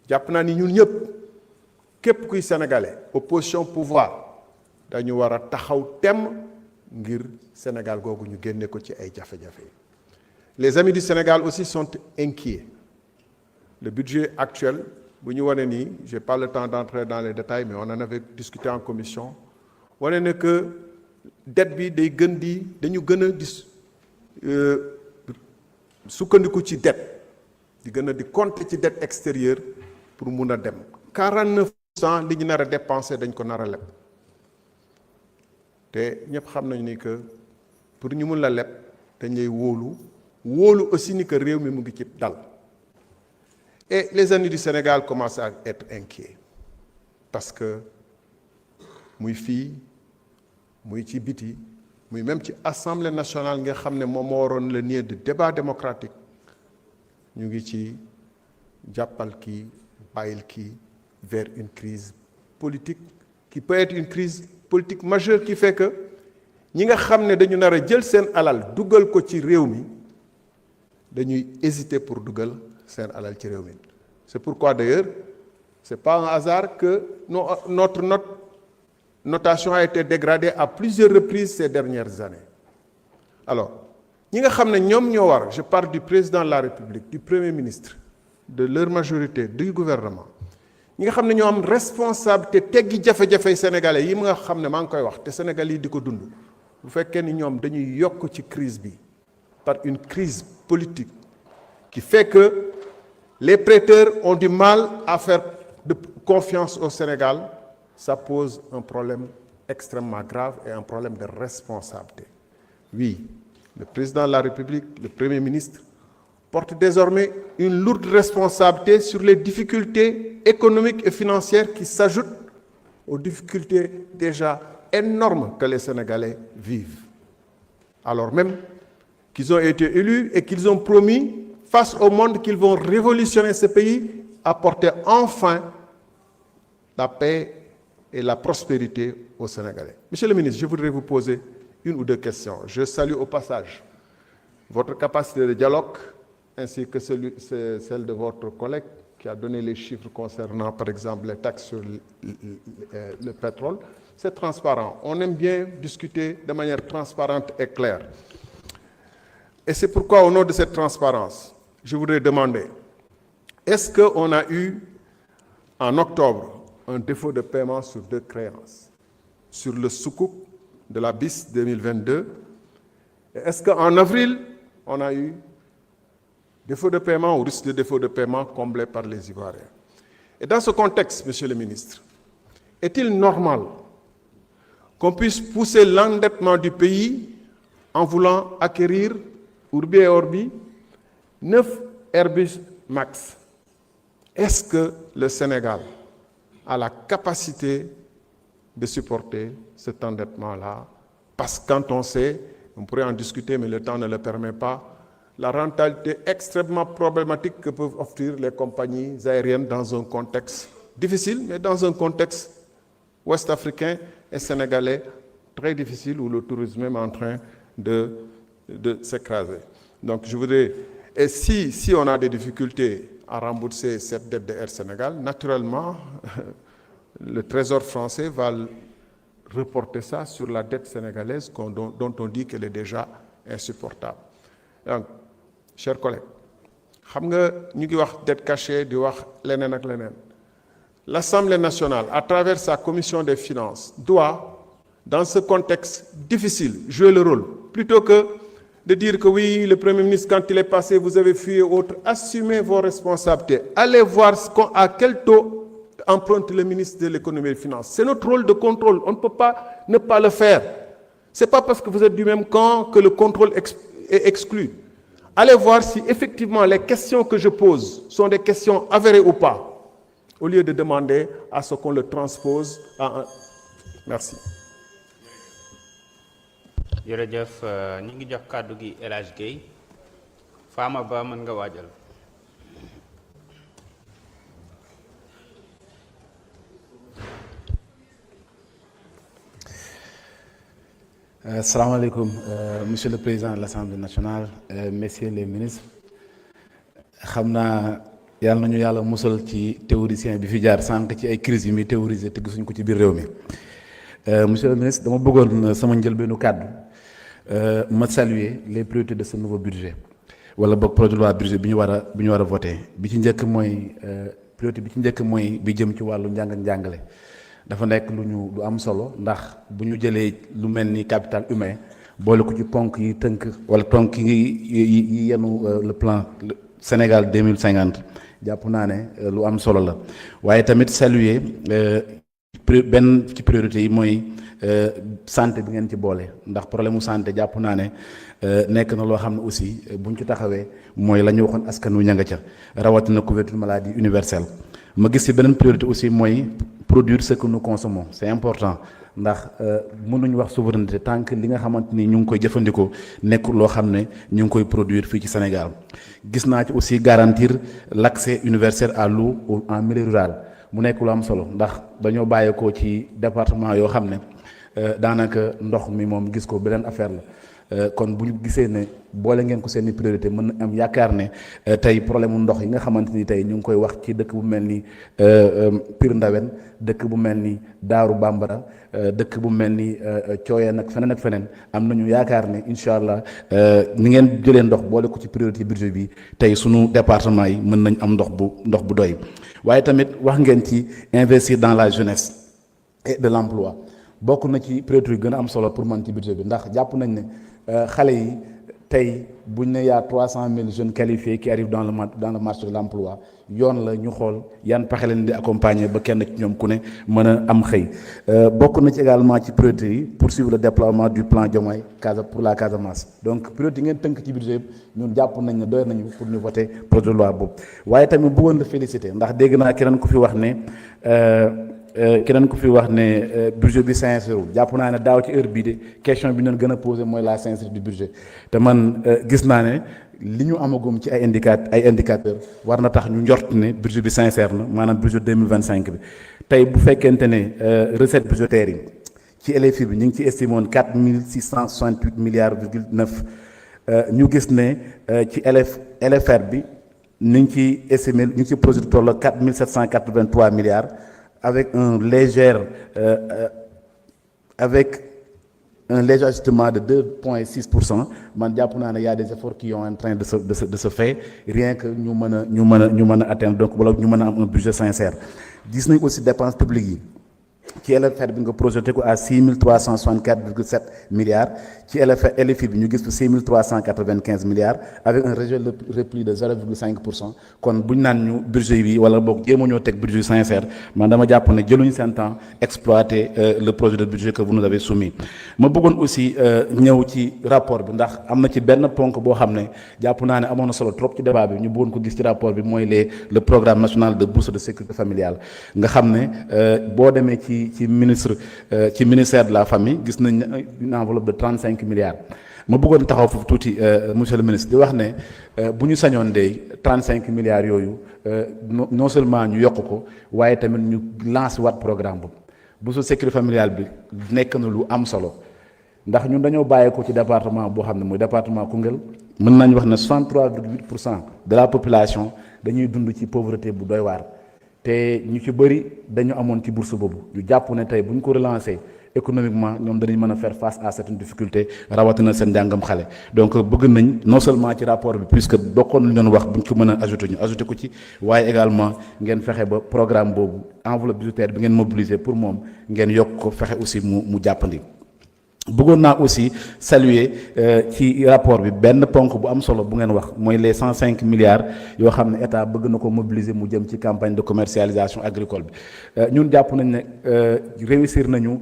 jàpp naa ni ñun ñëpp képp kuy sénégalais opposition pouvoir dañu war a taxaw temm ngir Sénégal googu ñu génne ko ci ay jafe-jafe. Les amis du Sénégal aussi sont inquiets. Le budget actuel bu ñu wane nii j'ai pas le temps d'entrer dans les détails mais on en avait discuté en commission wane ne que dette bi day gën di dañu gën a di sukkandiku ci dette di gën a di compter ci dette extérieure pour mun a dem 49% li ñu nar a dépenser dañ ko nar a leb te ñëpp xam nañu ni que pour ñu mun la leb dañ lay wóolu aussi ni que réew mi mu ngi ci dal. Et les amis du Sénégal commencent à être inquiets parce que muy fii muy ci biti muy même ci assemblée nationale nga xam ne moom moo waroon le lieu de débat démocratique ñu ngi ci jàppal kii bàyyil kii vers une crise politique qui peut être une crise politique majeure qui fait que ñi nga xam ne dañu nar a jël seen alal dugal ko ci réew mi dañuy hésiter pour dugal seen alal ci réew mi. C'est pourquoi d'ailleurs c'est pas un hasard que notre notation a été dégradée à plusieurs reprises ces dernières années. Alors ñi nga xam ne ñoom ñoo war, je parle du président de la République, du Premier ministre, de leur majorité, du gouvernement, ñi nga xam ne ñoo am responsabilité teggi jafe-jafe sénégalais yi nga xam ne maa ngi koy wax te Sénégal yi di ko dund bu fekkee ni ñoom dañuy yokk ci crise bi par une crise politique qui fait que les prêteurs ont du mal à faire de confiance au Sénégal, ça pose un problème extrêmement grave et un problème de responsabilité. Oui, le président de la République, le Premier ministre, porte désormais une lourde responsabilité sur les difficultés économiques et financières qui s'ajoutent aux difficultés déjà énormes que les Sénégalais vivent. Alors même qu'ils ont été élus et qu'ils ont promis face au monde qu'ils vont révolutionner ce pays, apporter enfin la paix et la prospérité aux Sénégalais. Monsieur le ministre, je voudrais vous poser une ou deux questions. Je salue au passage votre capacité de dialogue ainsi que celle de votre collègue qui a donné les chiffres concernant, par exemple, les taxes sur le pétrole. C'est transparent. On aime bien discuter de manière transparente et claire. Et c'est pourquoi, au nom de cette transparence, je voudrais demander, est-ce qu'on a eu, en octobre, un défaut de paiement sur 2 créances, sur le Soukouk de la BIS 2022, et est-ce qu'en avril, on a eu défaut de paiement ou risque de défaut de paiement comblé par les Ivoiriens? Et dans ce contexte, Monsieur le ministre, est-il normal qu'on puisse pousser l'endettement du pays en voulant acquérir, urbi et orbi, 9 Airbus Max? Est-ce que le Sénégal a la capacité de supporter cet endettement-là? Parce que quand on sait, on pourrait en discuter, mais le temps ne le permet pas, la rentabilité extrêmement problématique que peuvent offrir les compagnies aériennes dans un contexte difficile, mais dans un contexte ouest-africain et sénégalais très difficile où le tourisme est en train de s'écraser. Donc je voudrais, et si on a des difficultés à rembourser cette dette de Air Sénégal, naturellement, le Trésor français va reporter ça sur la dette sénégalaise dont on dit qu'elle est déjà insupportable. Donc, chers collègues, xam nga ñu ngi wax dette cachée di wax leneen ak leneen. L'Assemblée nationale, à travers sa commission des finances, doit, dans ce contexte difficile, jouer le rôle. Plutôt que de dire que oui, le Premier ministre, quand il est passé, vous avez fui et autres, assumez vos responsabilités. Allez voir à quel taux emprunte le ministre de l'économie et des finances. C'est notre rôle de contrôle. On ne peut pas ne pas le faire. Ce n'est pas parce que vous êtes du même camp que le contrôle est exclu. Allez voir si effectivement les questions que je pose sont des questions avérées ou pas, au lieu de demander à ce qu'on le transpose à un... Merci. jërëjëf ñu ngi jox kàddu gi El Hadj Gueye Fama Ba mën nga waajal. Assalamu alaikum, Monsieur le Président de l'Assemblée nationale, Messieurs les ministres. Xam naa yàlla nañu yàlla musal ci théoricien bi fi jaar sànq ci ay crises yi muy théoriser te gisuñ ko ci biir réew mi monsieur le ministre dama bëggoon sama njëlbeenu kàddu ma saluer les priorités de ce nouveau budget wala boog projet de loi budget bi ñu war a voté bi ci njëkk mooy priorité bi ci njëkk mooy bi jëm ci wàllu njàng ak njàngale dafa nekk lu am solo ndax bu ñu jëlee lu mel ni capital humain boole ko ci ponk yi tënk wala ponk yi yenu le plan Sénégal 2050 jàpp naa ne lu am solo la waaye tamit saluer benn ci priorité yi mooy santé bi ngeen ci boole ndax problème mu santé jàpp naa ne nekk na loo xam ne aussi buñ ci taxawee mooy la ñu waxoon askan wi ña nga ca rawatina couverture maladie universelle ma gis ci beneen priorité aussi mooy produire ce que nous consommons c'est important ndax mënuñ wax souveraineté tant que li nga xamante ni ñu ngi koy jëfandikoo nekk loo xam ne ñu ngi koy produire fii ci Sénégal gis naa ci aussi garantir l'accès universel à l'eau en milieu rural mu nekk lu am solo ndax dañoo bàyyeekoo ci département yoo xam ne daanaka ndox mi moom gis ko beneen affaire la kon bu ñu gisee ne boole ngeen ko seeni priorité mën na am yaakaar ne tey problème mu ndox yi nga xamante ni tey ñu ngi koy wax ci dëkk bu mel ni Pire Ndawen dëkk bu mel ni Daaru Bambara dëkk bu mel ni Thioyène ak feneen am nañu yaakaar ne incha allah ni ngeen jëlee ndox boole ko ci priorité budget bi tey sunu département yi mën nañ am ndox bu doy waaye tamit wax ngeen ci investir dans la jeunesse et de l'emploi bokk na ci priorité yu gën a am solo pour man ci budget bi ndax jàpp nañ ne xale yi tey buñ ne yaa 300 000 jeunes qualifiés qui arrivent dans le marché de l'emploi yoon la ñu xool yan pexe leen di accompagner ba kenn ci ñoom ku ne mën a am xëy bokk na ci également ci priorité yi poursuivre le déploiement du plan Diomaye pour la Casamance donc priorité ngeen tënk ci budget yëpp ñun jàpp nañ ne doy nañu pour ñu voter projet de loi boobu waaye tamit bëggoon la féliciter ndax dégg naa keneen ku fi wax ne budget bi sincère jàpp naa ne daaw ci heure bii de question bi ñu gën a posé mooy la sincérité du budget te man gis naa ne li ñu amagum ci ay indicateurs war na tax ñu njort ne budget bi sincère na maanaam budget 2025 bi tey bu fekkente ne recette budgétaire yi ci LFI bi ñu ngi ci estimé woon 4668 milliards virgule 9 ñu gis ne ci LFR bi ñu ngi ci estimé ñu ngi ci projet toll 4783 milliards avec un léger ajustement de 2,6%, man jàpp naa ne y a des efforts qui sont en train de se faire rien que ñu mën a atteindre donc wala ñu mën a am un budget sincère gis nañ aussi dépenses publiques yi ci LFR bi nga projeté ko à 6364,7 milliards ci LFI bi ñu gis ko 6395 milliards avec un léger repli de 0,5% kon buñ naan ñu budget bi wala boog jéema ñoo teg budget sincère man dama jàpp ne jëluñu seen temps exploiter le projet de budget que vous nous avez soumis ma bëggoon aussi ñëw ci rapport bi ndax am na ci benn ponk boo xam ne jàpp naa ne amoon na solo trop ci débat bi ñu bëggoon ko gis ci rapport bi mooy le programme national de bourse de sécurité familiale nga xam ne boo demee ci ministère de la famille gis nañ une enveloppe de 35 milliards ma bëggoon taxaw foofu tuuti monsieur le ministre di wax ne bu ñu sañoon de 35 milliards yooyu non seulement ñu yokk ko waaye tamit ñu lancer waat programme boobu bourse de sécurité familiale bi nekk na lu am solo ndax ñun dañoo bàyyeekoo ci département boo xam ne mooy département Koungheul mën nañ wax ne 63,8% de la population dañuy dund ci pauvreté bu doy waar te ñu ci bëri dañu amoon ci bourse boobu ñu jàpp ne tey bu ñu ko relancer économiquement ñoom danañ mën a faire face à certaines difficultés rawatina seen njàngam xale donc bëgg nañ non seulement ci rapport bi puisque bokkoon nañ doon wax bu ñu ko mën a ajouter ñu ajouter ko ci waaye également ngeen fexe ba programme boobu enveloppe budgétaire bi ngeen mobiliser pour moom ngeen yokk ko fexe aussi mu jàppandi. bëggoon naa aussi saluer ci rapport bi benn ponk bu am solo bu ngeen wax mooy les 105 milliards yoo xam ne état bëgg na ko mobiliser mu jëm ci campagne de commercialisation agricole bi ñun jàpp nañ ne réussir nañu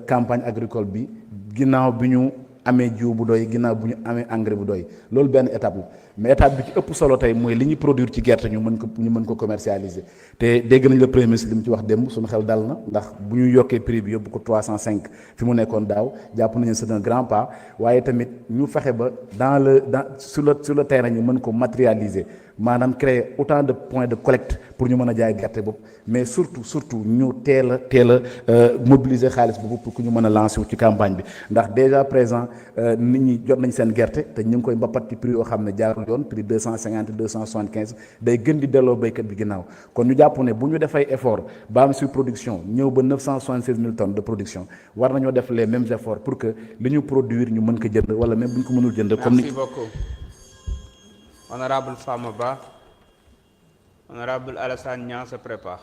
campagne agricole bi ginnaaw bi ñu amee jiw bu doy ginnaaw bu ñu amee engrais bu doy loolu benn étape la mais étape bi ci ëpp solo tey mooy li ñuy produire ci gerte ñu mën ko commercialiser te dégg nañ le premier ministre li mu ci wax démb suñu xel dal na ndax bu ñu yokkee prix bi yóbbu ko 305 fi mu nekkoon daaw jàpp nañu c'est un grand pas waaye tamit ñu fexe ba sur le terrain ñu mën ko matérialiser maanaam créer autant de points de collecte pour ñu mën a jaay gerte boobu mais surtout ñu teel a mobiliser xaalis boobu pour que ñu mën a lancer wu ci campagne bi ndax déjà présent nit ñi jot nañ seen gerte te ñu ngi koy mbappat ci prix yoo xam ne jaarul yoon prix 250 275 day gën di delloo béykat bi ginnaaw kon ñu jàpp ne bu ñu defay effort ba am sur production ñëw ba 976 000 tonnes de production war nañoo def les mêmes efforts pour que li ñu produire ñu mën ko jënd wala même bu ñu ko mënul jënd. comme merci beaucoup honorable Fama Ba. Honorable Alassane Niang se prépare.